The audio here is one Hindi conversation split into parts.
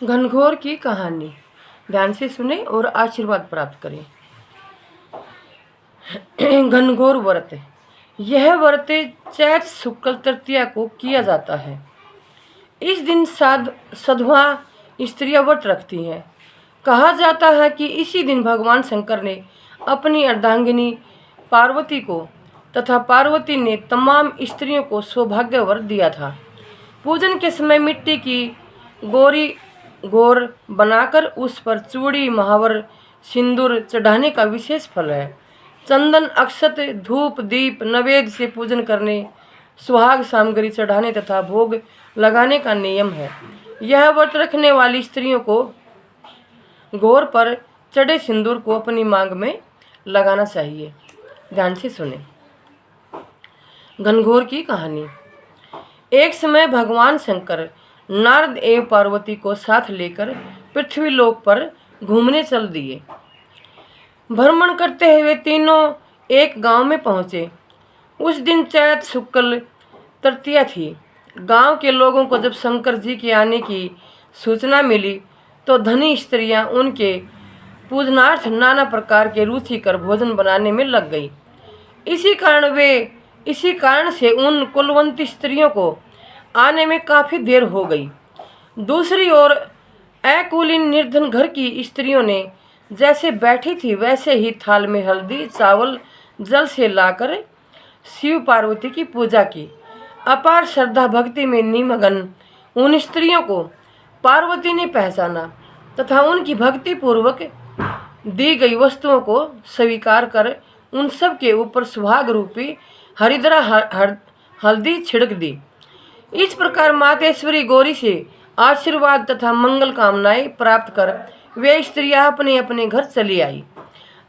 घनघोर की कहानी ध्यान से सुने और आशीर्वाद प्राप्त करें। घनघोर व्रत, यह व्रत चैत शुक्ल तृतीया को किया जाता है। इस दिन साधुआ स्त्रियां व्रत रखती हैं। कहा जाता है कि इसी दिन भगवान शंकर ने अपनी अर्धांगिनी पार्वती को तथा पार्वती ने तमाम स्त्रियों को सौभाग्य वर दिया था। पूजन के समय मिट्टी की गोर बनाकर उस पर चूड़ी, महावर, सिंदूर चढ़ाने का विशेष फल है। चंदन, अक्षत, धूप, दीप, नैवेद्य से पूजन करने, सुहाग सामग्री चढ़ाने तथा भोग लगाने का नियम है। यह व्रत रखने वाली स्त्रियों को गोर पर चढ़े सिंदूर को अपनी मांग में लगाना चाहिए। ध्यान से सुने। घनघोर की कहानी। एक समय भगवान शंकर नारद एवं पार्वती को साथ लेकर पृथ्वी लोक पर घूमने चल दिए। भ्रमण करते हुए तीनों एक गांव में पहुंचे। उस दिन चैत शुक्ल तृतीया थी। गांव के लोगों को जब शंकर जी के आने की सूचना मिली तो धनी स्त्रियां उनके पूजनार्थ नाना प्रकार के रुचिकर भोजन बनाने में लग गई। इसी कारण से उन कुलवंती स्त्रियों को आने में काफ़ी देर हो गई। दूसरी ओर अकुलीन निर्धन घर की स्त्रियों ने जैसे बैठी थी वैसे ही थाल में हल्दी, चावल, जल से लाकर शिव पार्वती की पूजा की। अपार श्रद्धा भक्ति में निमग्न उन स्त्रियों को पार्वती ने पहचाना तथा उनकी भक्ति पूर्वक दी गई वस्तुओं को स्वीकार कर उन सब के ऊपर सुहाग रूपी हरिद्रा हल्दी छिड़क दी। इस प्रकार मातेश्वरी गौरी से आशीर्वाद तथा मंगल कामनाएं प्राप्त कर वे स्त्रियां अपने अपने घर चली आई।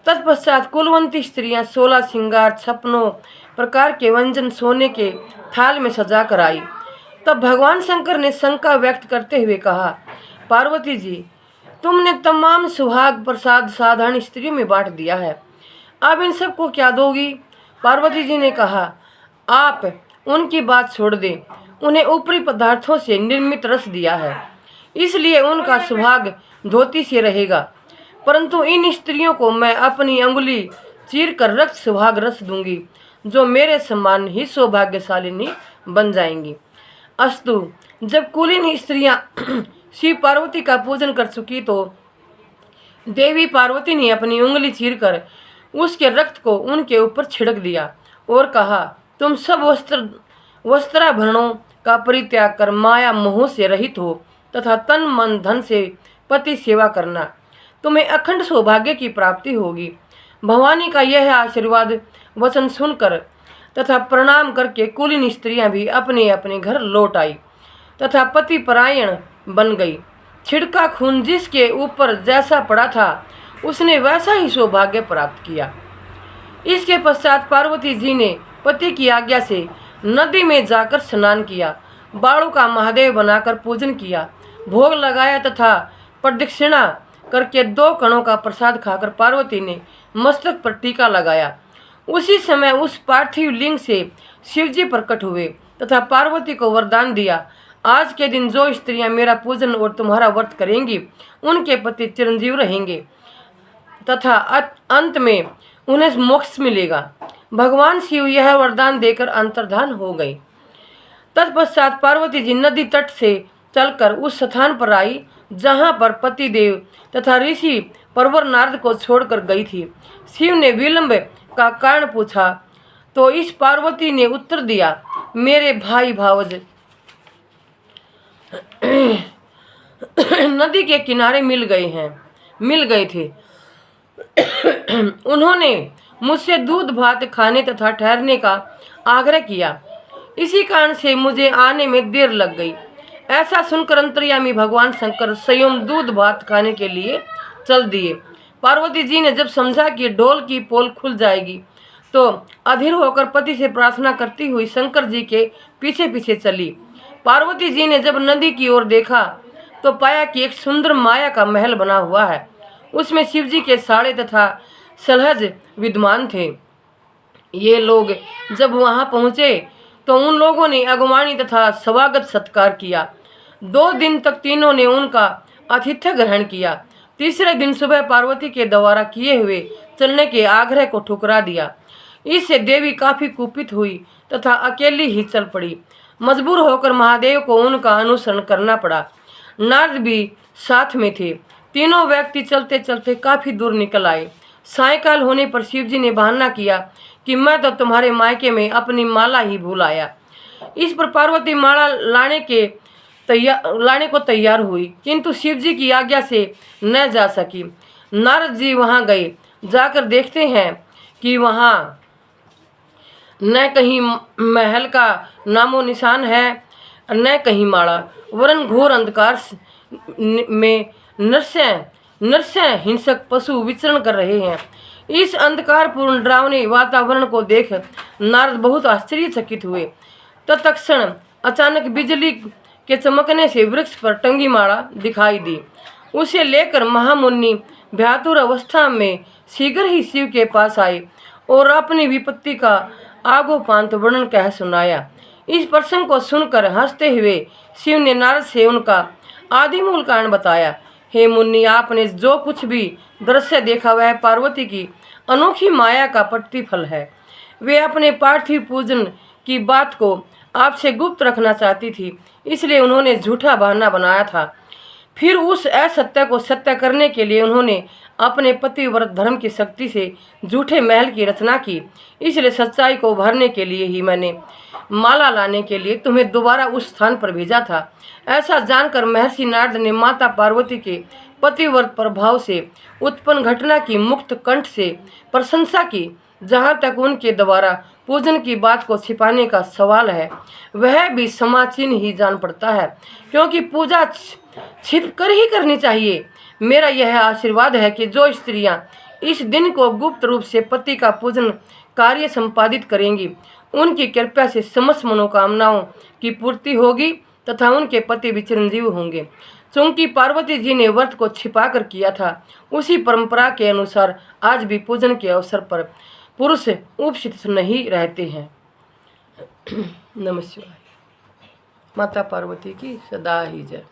तत्पश्चात कुलवंती स्त्रियां 16 श्रृंगार 56 प्रकार के व्यंजन सोने के थाल में सजा कर आई। तब भगवान शंकर ने शंका व्यक्त करते हुए कहा, पार्वती जी, तुमने तमाम सुहाग प्रसाद साधारण स्त्रियों में बांट दिया है, अब इन सबको क्या दोगी? पार्वती जी ने कहा, आप उनकी बात छोड़ दें, उन्हें ऊपरी पदार्थों से निर्मित रस दिया है, इसलिए उनका सुहाग धोती से रहेगा, परंतु इन स्त्रियों को मैं अपनी अंगुली चीर कर रक्त सुहाग रस दूंगी, जो मेरे समान ही सौभाग्यशालिनी बन जाएंगी। अस्तु, जब कुलीन स्त्रियां शिव पार्वती का पूजन कर चुकी तो देवी पार्वती ने अपनी उंगली चीरकर उसके रक्त को उनके ऊपर छिड़क दिया और कहा, तुम सब वस्त्राभरणों का परित्याग कर माया मोह से रहित हो तथा तन मन धन से पति सेवा करना, तुम्हें अखंड सौभाग्य की प्राप्ति होगी। भवानी का यह आशीर्वाद वचन सुनकर तथा प्रणाम करके कुलीन स्त्रियां भी अपने अपने घर लौट आई तथा पति परायण बन गई। छिड़का खून जिसके ऊपर जैसा पड़ा था उसने वैसा ही सौभाग्य प्राप्त किया। इसके पश्चात पार्वती जी ने पति की आज्ञा से नदी में जाकर स्नान किया, बाड़ों का महादेव बनाकर पूजन किया, भोग लगाया तथा प्रदक्षिणा करके 2 कणों का प्रसाद खाकर पार्वती ने मस्तक पर टीका लगाया। उसी समय उस पार्थिव लिंग से शिवजी प्रकट हुए तथा पार्वती को वरदान दिया, आज के दिन जो स्त्रियां मेरा पूजन और तुम्हारा व्रत करेंगी उनके पति चिरंजीव रहेंगे तथा अंत में उन्हें मोक्ष मिलेगा। भगवान शिव यह वरदान देकर अंतर्धान हो गए। तत्पश्चात पार्वती जी नदी तट से चलकर उस स्थान पर आई जहाँ पर पति देव तथा ऋषि परवर नारद को छोड़कर गई थी। शिव ने विलंब का कारण पूछा तो इस पार्वती ने उत्तर दिया, मेरे भाई भावज नदी के किनारे मिल गए थे। उन्होंने मुझसे दूध भात खाने तथा ठहरने का आग्रह किया, इसी कारण से मुझे आने में देर लग गई। ऐसा सुनकर अंतर्यामी भगवान शंकर स्वयं दूध भात खाने के लिए चल दिए। पार्वती जी ने जब समझा कि ढोल की पोल खुल जाएगी तो अधीर होकर पति से प्रार्थना करती हुई शंकर जी के पीछे पीछे चली। पार्वती जी ने जब नदी की ओर देखा तो पाया कि एक सुंदर माया का महल बना हुआ है, उसमें शिवजी के साड़े तथा सलहज विद्यमान थे। ये लोग जब वहां पहुंचे तो उन लोगों ने अगवानी तथा स्वागत सत्कार किया। 2 दिन तक तीनों ने उनका आतिथ्य ग्रहण किया। तीसरे दिन सुबह पार्वती के द्वारा किए हुए चलने के आग्रह को ठुकरा दिया। इससे देवी काफी कुपित हुई तथा अकेली ही चल पड़ी। मजबूर होकर महादेव को उनका अनुसरण करना पड़ा। नारद भी साथ में थे। तीनों व्यक्ति चलते चलते काफी दूर निकल आए। सायंकाल होने पर शिवजी ने बहाना किया कि मैं तो तुम्हारे मायके में अपनी माला ही भूल आया। इस पर पार्वती माला लाने को तैयार हुई, किंतु शिवजी की आज्ञा से न जा सकी। नारद जी वहां गए। जाकर देखते हैं कि वहां न कहीं महल का नामो निशान है, न कहीं माला, वरन घोर अंधकार में नरसंहार हिंसक पशु विचरण कर रहे हैं। इस अंधकारपूर्ण डरावने वातावरण को देख नारद बहुत आश्चर्यचकित हुए। तत्क्षण अचानक बिजली के चमकने से वृक्ष पर टंगी माला दिखाई दी। उसे लेकर महामुनि व्यातुर अवस्था में शीघ्र ही शिव के पास आए और अपनी विपत्ति का आगोपांत वर्णन कह सुनाया। इस प्रसंग को सुनकर हंसते हुए शिव ने नारद से उनका आदि मूल कारण बताया। हे मुनि, आपने जो कुछ भी दृश्य देखा वह पार्वती की अनोखी माया का प्रतिफल है। वे अपने पार्थिव पूजन की बात को आपसे गुप्त रखना चाहती थी, इसलिए उन्होंने झूठा बहाना बनाया था। फिर उस असत्य को सत्य करने के लिए उन्होंने अपने पतिव्रत धर्म की शक्ति से झूठे महल की रचना की। इसलिए सच्चाई को उभारने के लिए ही मैंने माला लाने के लिए तुम्हें दोबारा उस स्थान पर भेजा था। ऐसा जानकर महर्षि नारद ने माता पार्वती के पतिव्रत प्रभाव से उत्पन्न घटना की मुक्त कंठ से प्रशंसा की। जहाँ तक उनके द्वारा पूजन की बात को छिपाने का सवाल है, वह भी समाचीन ही जान पड़ता है, क्योंकि पूजा छिप कर ही करनी चाहिए। मेरा यह आशीर्वाद है कि जो स्त्रियां इस दिन को गुप्त रूप से पति का पूजन कार्य संपादित करेंगी, उनकी कृपा से समस्त मनोकामनाओं की पूर्ति होगी तथा उनके पति भी चिरंजीव होंगे। चूंकि पार्वती जी ने व्रत को छिपा कर किया था, उसी परंपरा के अनुसार आज भी पूजन के अवसर पर पुरुष उपस्थित नहीं रहते हैं। नमः शिवाय। माता पार्वती की सदा ही जय।